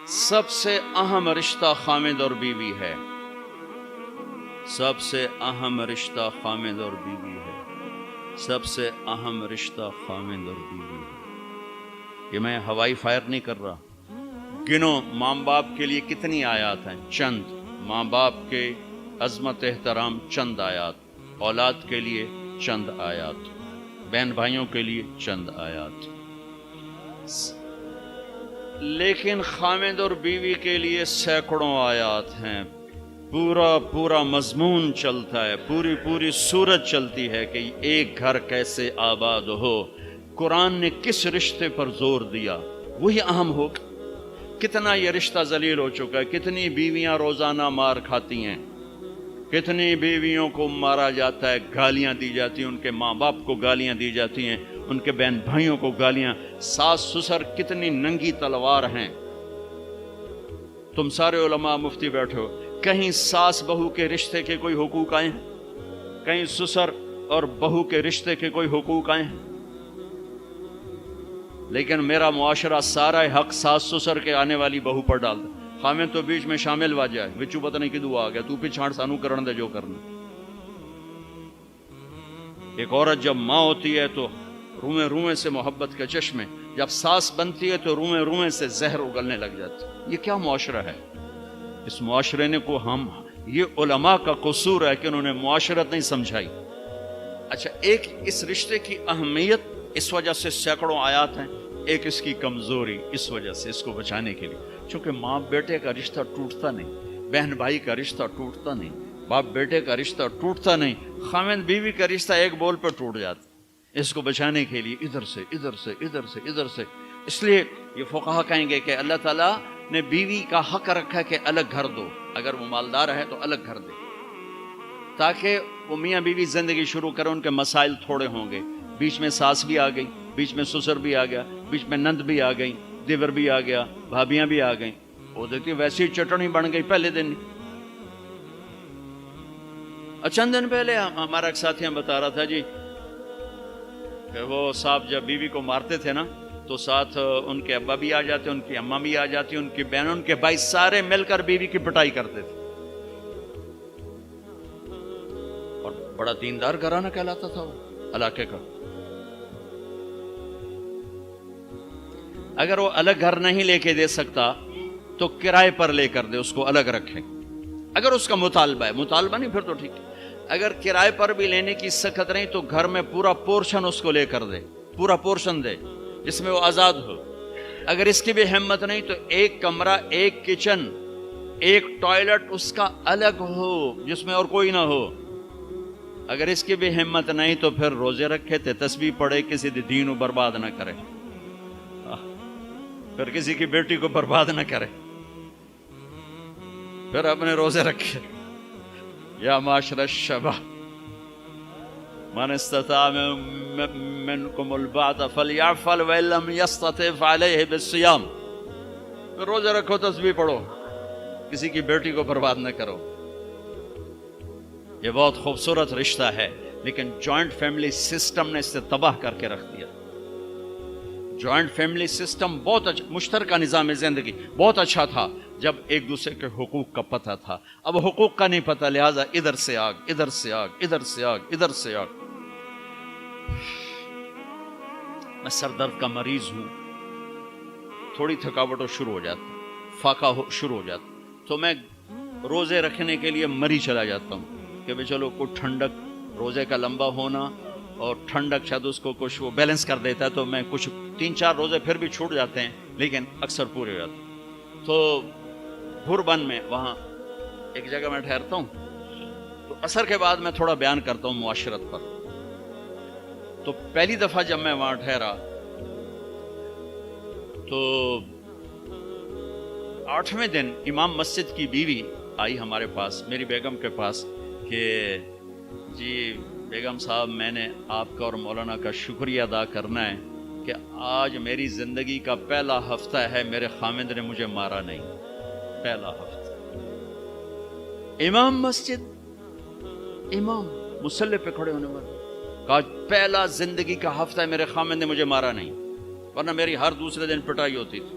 سب سے اہم رشتہ خامد اور بیوی ہے، سب سے اہم رشتہ خامد اور بیوی ہے، سب سے اہم رشتہ خامد اور بیوی ہے۔ یہ میں ہوائی فائر نہیں کر رہا، گنو ماں باپ کے لیے کتنی آیات ہیں، چند ماں باپ کے عظمت احترام، چند آیات اولاد کے لیے، چند آیات بہن بھائیوں کے لیے، چند آیات، لیکن خامد اور بیوی کے لیے سینکڑوں آیات ہیں، پورا مضمون چلتا ہے، پوری صورت چلتی ہے کہ ایک گھر کیسے آباد ہو۔ قرآن نے کس رشتے پر زور دیا وہی اہم ہو۔ کتنا یہ رشتہ ذلیل ہو چکا ہے، کتنی بیویاں روزانہ مار کھاتی ہیں، کتنی بیویوں کو مارا جاتا ہے، گالیاں دی جاتی ہیں، ان کے ماں باپ کو گالیاں دی جاتی ہیں، ان کے بہن بھائیوں کو گالیاں، ساس سسر کتنی ننگی تلوار ہیں۔ تم سارے علماء مفتی بیٹھے ہو، کہیں ساس بہو کے رشتے کے کوئی حقوق آئے ہیں؟ کہیں سسر اور بہو کے رشتے کے کوئی حقوق آئے ہیں؟ لیکن میرا معاشرہ سارا حق ساس سسر کے آنے والی بہو پر ڈال دے، خامد تو بیچ میں شامل وا جائے، بچو پتہ نہیں کدو آ گیا، تو پچھاڑ سانو کرن دے جو کرنا۔ ایک عورت جب ماں ہوتی ہے تو روئیں سے محبت کے چشمے، جب ساس بنتی ہے تو روئیں سے زہر اگلنے لگ جاتی۔ یہ کیا معاشرہ ہے؟ اس معاشرے نے کو ہم، یہ علماء کا قصور ہے کہ انہوں نے معاشرت نہیں سمجھائی۔ اچھا، ایک اس رشتے کی اہمیت اس وجہ سے سینکڑوں آیات ہیں، ایک اس کی کمزوری اس وجہ سے، اس کو بچانے کے لیے، چونکہ ماں بیٹے کا رشتہ ٹوٹتا نہیں، بہن بھائی کا رشتہ ٹوٹتا نہیں، باپ بیٹے کا رشتہ ٹوٹتا نہیں، خامد بیوی کا رشتہ ایک بول پر ٹوٹ جاتا۔ اس کو بچانے کے لیے ادھر سے، اس لیے یہ فقہا کہیں گے کہ اللہ تعالیٰ نے بیوی کا حق رکھا کہ الگ گھر دو، اگر وہ مالدار ہے تو الگ گھر دے، تاکہ وہ میاں بیوی زندگی شروع کریں، ان کے مسائل تھوڑے ہوں گے۔ بیچ میں ساس بھی آ گئی، بیچ میں سسر بھی آ گیا، بیچ میں نند بھی آ گئی، دیور بھی آ گیا، بھابیاں بھی آ گئیں، وہ دیکھتی ویسی چٹنی بن گئی پہلے دن۔ چند دن پہلے ہمارا ایک ساتھی ہم بتا رہا تھا جی کہ وہ صاحب جب بیوی کو مارتے تھے نا تو ساتھ ان کے ابا بھی آ جاتے، ان کی اماں بھی آ جاتی، ان کی بہن، ان کے بھائی، سارے مل کر بیوی کی پٹائی کرتے تھے، اور بڑا دیندار گھرانہ کہلاتا تھا وہ علاقے کا۔ اگر وہ الگ گھر نہیں لے کے دے سکتا تو کرائے پر لے کر دے، اس کو الگ رکھے، اگر اس کا مطالبہ ہے، مطالبہ نہیں پھر تو ٹھیک ہے۔ اگر کرائے پر بھی لینے کی سخت نہیں تو گھر میں پورا پورشن اس کو لے کر دے، پورا پورشن دے جس میں وہ آزاد ہو۔ اگر اس کی بھی ہمت نہیں تو ایک کمرہ، ایک کچن، ایک ٹوائلٹ اس کا الگ ہو جس میں اور کوئی نہ ہو۔ اگر اس کی بھی ہمت نہیں تو پھر روزے رکھے تھے، تسبیح پڑھے، کسی دین کو برباد نہ کرے، پھر کسی کی بیٹی کو برباد نہ کرے، پھر اپنے روزے رکھے۔ یا معاشر الشباب من استطاع منکم الباءۃ فلیعفل وان لم یستطع فعلیہ بالصیام۔ پھر روزے رکھو، تسبیح پڑھو، کسی کی بیٹی کو برباد نہ کرو۔ یہ بہت خوبصورت رشتہ ہے، لیکن جوائنٹ فیملی سسٹم نے اسے تباہ کر کے رکھ دیا۔ جوائنٹ فیملی سسٹم بہت اچھا، مشترکہ نظام زندگی بہت اچھا تھا جب ایک دوسرے کے حقوق کا پتہ تھا، اب حقوق کا نہیں پتہ، لہٰذا ادھر سے آگ، ادھر سے آگ، ادھر سے آگ، ادھر سے آگ۔ میں سر درد کا مریض ہوں، تھوڑی تھکاوٹ شروع ہو جاتا، فاقہ شروع ہو جاتا، تو میں روزے رکھنے کے لیے مری چلا جاتا ہوں کہ چلو کچھ ٹھنڈک، روزے کا لمبا ہونا اور ٹھنڈک شاید اس کو کچھ وہ بیلنس کر دیتا ہے، تو میں کچھ 3-4 روزے پھر بھی چھوٹ جاتے ہیں لیکن اکثر پورے ہو جاتے ہیں۔ تو بھوربن میں وہاں ایک جگہ میں ٹھہرتا ہوں، تو عصر کے بعد میں تھوڑا بیان کرتا ہوں معاشرت پر۔ تو پہلی دفعہ جب میں وہاں ٹھہرا تو 8ویں دن امام مسجد کی بیوی آئی ہمارے پاس، میری بیگم کے پاس، کہ جی بیگم صاحب، میں نے آپ کا اور مولانا کا شکریہ ادا کرنا ہے کہ آج میری زندگی کا پہلا ہفتہ ہے میرے خامد نے مجھے مارا نہیں، پہلا ہفتہ۔ امام مسجد، امام مصلی پہ کھڑے ہونے والے، کہا پہلا زندگی کا ہفتہ ہے میرے خامد نے مجھے مارا نہیں، ورنہ میری ہر دوسرے دن پٹائی ہوتی تھی۔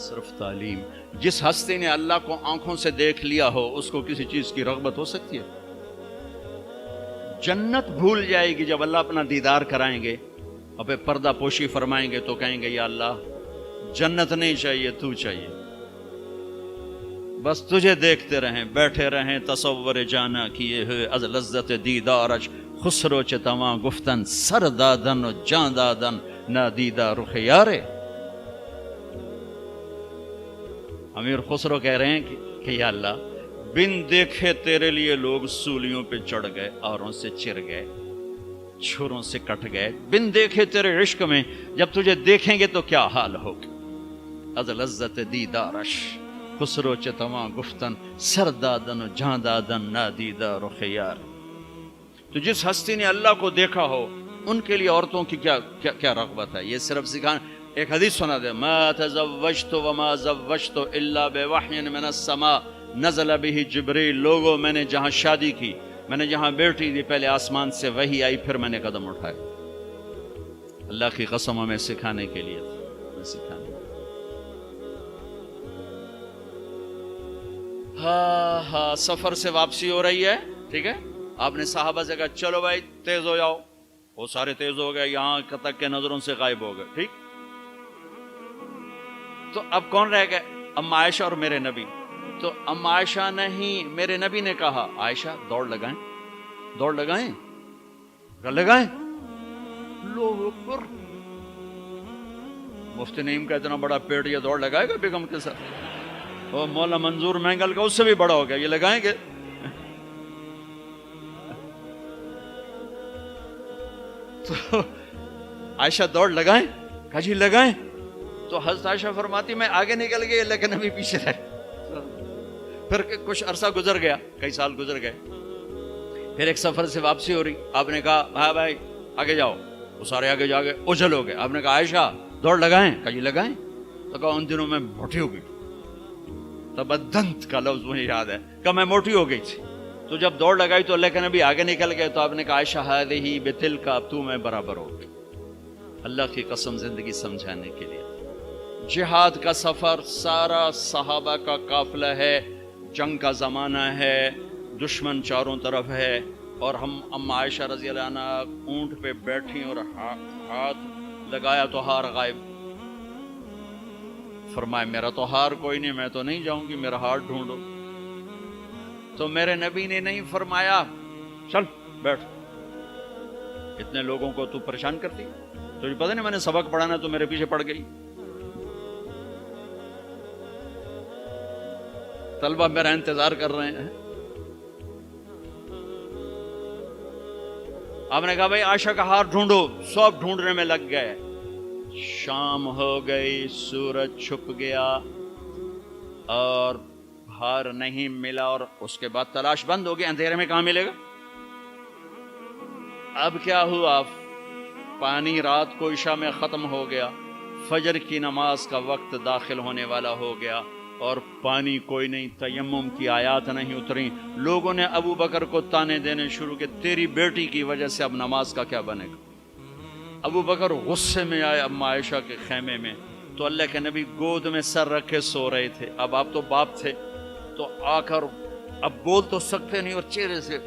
صرف تعلیم. جس ہستی نے اللہ کو آنکھوں سے دیکھ لیا ہو اس کو کسی چیز کی رغبت ہو سکتی ہے؟ جنت بھول جائے گی جب اللہ اپنا دیدار کرائیں گے، اب پردہ پوشی فرمائیں گے تو کہیں گے یا اللہ جنت نہیں چاہیے، تو چاہیے، بس تجھے دیکھتے رہیں، بیٹھے رہیں تصور جانا کیے ہوئے از لذت دیدارش، خسرو چتواں گفتن سر دادن و جان دادن نہ دیدہ رخ یارے. امیر خسرو کہہ رہے ہیں کہ یا اللہ بن دیکھے تیرے لیے لوگ سولیوں پہ چڑھ گئے، آروں سے چر گئے، چھروں سے کٹ گئے، بن دیکھے تیرے عشق میں جب تجھے دیکھیں گے تو کیا حال ہوگا. از لذت دیدارش خسرو چتواں گفتن سر دادن و جان دادن نادیدہ رخ یار. تو جس ہستی نے اللہ کو دیکھا ہو ان کے لیے عورتوں کی کیا رغبت ہے. یہ صرف سکھانا. ایک حدیث سنا دے، ما تزوجت وما زوجت الا بوحی من السماء نزل به جبریل. لوگوں میں نے جہاں شادی کی، میں نے جہاں بیٹی دی، پہلے آسمان سے وحی آئی، پھر میں نے قدم اٹھائے. اللہ کی قسم ہمیں سکھانے کے لیے سکھانے. ہاں سفر سے واپسی ہو رہی ہے، ٹھیک ہے. آپ نے صحابہ سے کہا چلو بھائی تیز ہو جاؤ، وہ سارے تیز ہو گئے، یہاں تک کے نظروں سے غائب ہو گئے، ٹھیک. تو اب کون رہ گئے؟ ام عائشہ اور میرے نبی. تو ام عائشہ نہیں، میرے نبی نے کہا عائشہ دوڑ لگائیں، دوڑ لگائیں، لگائیں. اللہ اکبر. مفتی نعیم کا اتنا بڑا پیٹ، یہ دوڑ لگائے گا بیگم کے ساتھ؟ وہ مولا منظور مینگل کا اس سے بھی بڑا ہو گیا، یہ لگائیں گے؟ تو عائشہ دوڑ لگائیں، کہا جی لگائیں. تو حضرت عائشہ فرماتی میں آگے نکل گئی لیکن ابھی پیچھے رہ. پھر کچھ عرصہ گزر گیا، کئی سال گزر گئے، پھر ایک سفر سے واپسی ہو رہی. آپ نے کہا ہاں بھائی آگے جاؤ، وہ سارے آگے جا گئے، اجل ہو گئے. آپ نے کہا عائشہ دوڑ لگائیں، کہا جی لگائیں. تو کہا ان دنوں میں موٹی ہو گئی. تبدنت کا لفظ مجھے یاد ہے کہ میں موٹی ہو گئی تھی. تو جب دوڑ لگائی تو اللہ کے نبی آگے نکل گئے. تو آپ نے کہا عائشہ ہذہ بتلک، اب تو میں برابر ہو گئی. اللہ کی قسم زندگی سمجھانے کے لیے. جہاد کا سفر سارا صحابہ کا قافلہ ہے، جنگ کا زمانہ ہے، دشمن چاروں طرف ہے، اور ہم ام عائشہ رضی اللہ عنہ اونٹ پہ بیٹھی اور ہاتھ لگایا تو ہار غائب. فرمائے میرا تو ہار کوئی نہیں، میں تو نہیں جاؤں گی، میرا ہار ڈھونڈو. تو میرے نبی نے نہیں فرمایا چل بیٹھ، اتنے لوگوں کو تو پریشان کرتی، تجھے پتہ نہیں میں نے سبق پڑھانا تو میرے پیچھے پڑ گئی. طلبہ میرا انتظار کر رہے ہیں. آپ نے کہا بھائی عائشہ کا ہار ڈھونڈو. سب ڈھونڈنے میں لگ گئے. شام ہو گئی، سورج چھپ گیا اور ہار نہیں ملا، اور اس کے بعد تلاش بند ہو گئی. اندھیرے میں کہاں ملے گا؟ اب کیا ہوا؟ پانی رات کو عشاء میں ختم ہو گیا، فجر کی نماز کا وقت داخل ہونے والا ہو گیا اور پانی کوئی نہیں، تیمم کی آیات نہیں اتری. لوگوں نے ابو بکر کو تانے دینے شروع کہ تیری بیٹی کی وجہ سے اب نماز کا کیا بنے گا. ابو بکر غصے میں آئے اما عائشہ کے خیمے میں. تو اللہ کے نبی گود میں سر رکھے سو رہے تھے. اب آپ تو باپ تھے تو آ کر اب بول تو سکتے نہیں، اور چہرے سے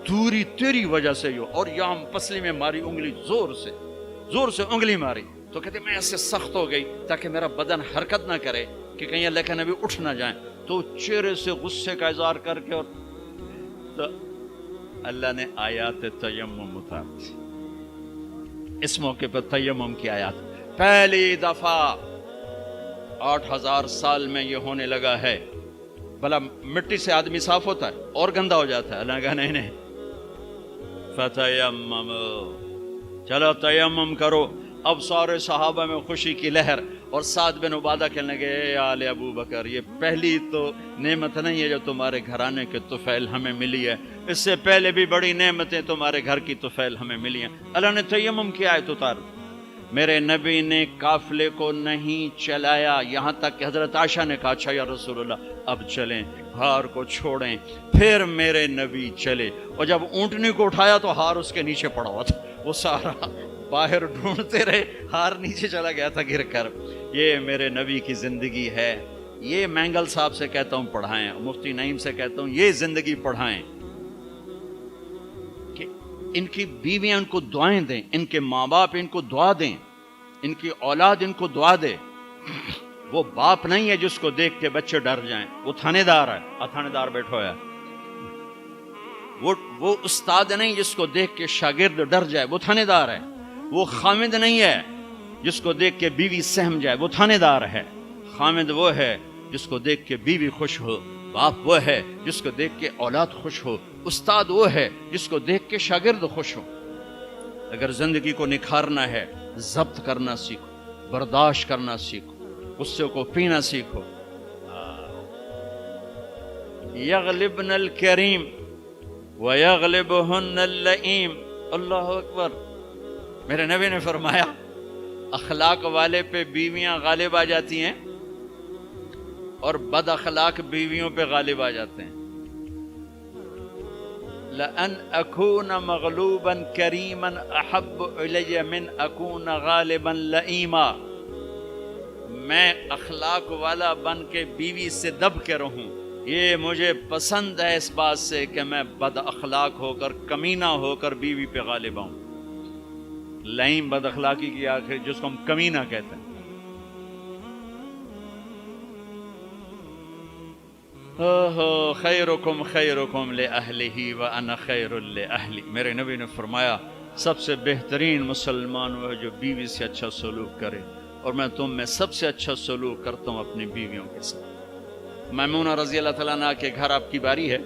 دوری تیری وجہ سے ہو، اور یہاں پسلی میں ماری انگلی، زور سے انگلی ماری. تو کہتے میں ایسے سخت ہو گئی تاکہ میرا بدن حرکت نہ کرے کہ کہیں اللہ کے نبی اٹھ نہ جائیں. تو چہرے سے غصے کا اظہار کر کے، اور تو اللہ نے آیات تیمم اتاری. اس موقع پر تیمم کی آیات پہلی دفعہ 8000 سال میں یہ ہونے لگا ہے. بھلا مٹی سے آدمی صاف ہوتا ہے اور گندا ہو جاتا ہے؟ اللہ نے کہا نہیں، فتیمم، چلو تیمم کرو. اب سارے صحابہ میں خوشی کی لہر، اور سعد بن عبادہ کہنے لگے اے آل ابو بکر، یہ پہلی تو نعمت نہیں ہے جو تمہارے گھرانے کے طفیل ہمیں ملی ہے، اس سے پہلے بھی بڑی نعمتیں تمہارے گھر کی طفیل ہمیں ملی ہیں. اللہ نے تیمم کی آیت اتار. میرے نبی نے قافلے کو نہیں چلایا، یہاں تک کہ حضرت عائشہ نے کہا اچھا یا رسول اللہ اب چلیں، ہار کو چھوڑیں. پھر میرے نبی چلے، اور جب اونٹنی کو اٹھایا تو ہار اس کے نیچے پڑا ہوا تھا، وہ سارا باہر ڈھونڈتے رہے، ہار نیچے چلا گیا تھا گر کر. یہ میرے نبی کی زندگی ہے. یہ مینگل صاحب سے کہتا ہوں پڑھائیں، مفتی نعیم سے کہتا ہوں یہ زندگی پڑھائیں کہ ان کی بیویاں ان کو دعائیں دیں، ان کے ماں باپ ان کو دعا دیں، ان کی اولاد ان کو دعا دے. وہ باپ نہیں ہے جس کو دیکھ کے بچے ڈر جائیں، وہ تھانے دار ہے، تھانے دار بیٹھا ہوا ہے. وہ استاد نہیں جس کو دیکھ کے شاگرد ڈر جائے، وہ تھانے دار ہے. وہ خامد نہیں ہے جس کو دیکھ کے بیوی سہم جائے، وہ تھانے دار ہے. خامد وہ ہے جس کو دیکھ کے بیوی خوش ہو، باپ وہ ہے جس کو دیکھ کے اولاد خوش ہو، استاد وہ ہے جس کو دیکھ کے شاگرد خوش ہو. اگر زندگی کو نکھارنا ہے، ضبط کرنا سیکھو، برداشت کرنا سیکھو، غصے کو پینا سیکھو. یغلبن الکریم وَيَغْلِبُهُنَّ اللَّئِيمُ. اللہ اکبر. میرے نبی نے فرمایا اخلاق والے پہ بیویاں غالب آ جاتی ہیں اور بد اخلاق بیویوں پہ غالب آ جاتے ہیں. لَأَنْ أَكُونَ مَغْلُوبًا كَرِيمًا أَحَبُّ إِلَيَّ مِنْ أَكُونَ غَالِبًا لَئِيمًا. میں اخلاق والا بن کے بیوی سے دب کے رہوں، یہ مجھے پسند ہے اس بات سے کہ میں بد اخلاق ہو کر، کمینہ ہو کر بیوی پہ غالب آؤں. لئیم بد اخلاقی کی آخر جس کو ہم کمینہ کہتے ہیں. خیرکم خیرکم لأہلہ وأنا خیر لأہلی. میرے نبی نے فرمایا سب سے بہترین مسلمان وہ ہے جو بیوی سے اچھا سلوک کرے، اور میں تم میں سب سے اچھا سلوک کرتا ہوں اپنی بیویوں کے ساتھ. میمونہ رضی اللہ تعالیٰ عنہ کے گھر آپ کی باری ہے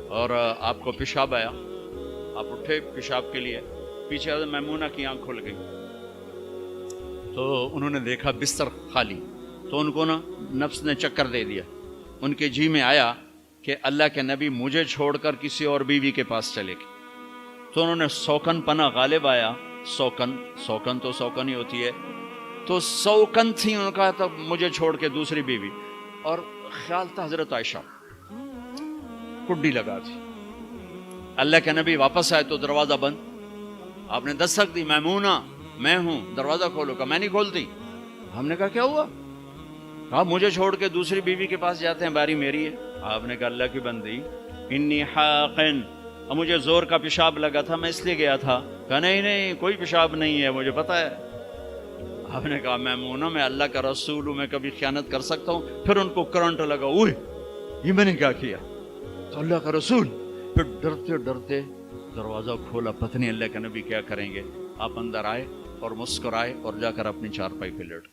اور آپ کو پیشاب آیا، آپ اٹھے پیشاب کے لیے، پیچھے میمونہ کی آنکھ کھل گئی تو انہوں نے دیکھا بستر خالی، تو ان کو نا نفس نے چکر دے دیا. ان کے جی میں آیا کہ اللہ کے نبی مجھے چھوڑ کر کسی اور بیوی کے پاس چلے گئے. تو انہوں نے سوکن پنا غالب آیا. سوکن تو سوکن ہی ہوتی ہے، تو سوکن تھی، انہوں نے کہا تھا مجھے چھوڑ کے دوسری بیوی، اور خیال تھا حضرت عائشہ کڈی لگا تھی. اللہ کے نبی واپس آئے تو دروازہ بند. آپ نے دستک دی، میمونہ میں ہوں، دروازہ کھولو. کہا میں نہیں کھولتی. ہم نے کہا کیا ہوا؟ کہا مجھے چھوڑ کے دوسری بیوی کے پاس جاتے ہیں، باری میری ہے. آپ نے کہا اللہ کی بندی انی حاقن، اور مجھے زور کا پیشاب لگا تھا میں اس لیے گیا تھا. کہا نہیں کوئی پیشاب نہیں ہے، مجھے پتا ہے. آپ نے کہا میمونہ میں اللہ کا رسول ہوں، میں کبھی خیانت کر سکتا ہوں؟ پھر ان کو کرنٹ لگا، اوہ یہ میں نے کیا کیا؟ تو اللہ کا رسول. پھر ڈرتے ڈرتے دروازہ کھولا، پتہ نہیں اللہ کے نبی کیا کریں گے. آپ اندر آئے اور مسکرائے اور جا کر اپنی چارپائی پہ لیٹ.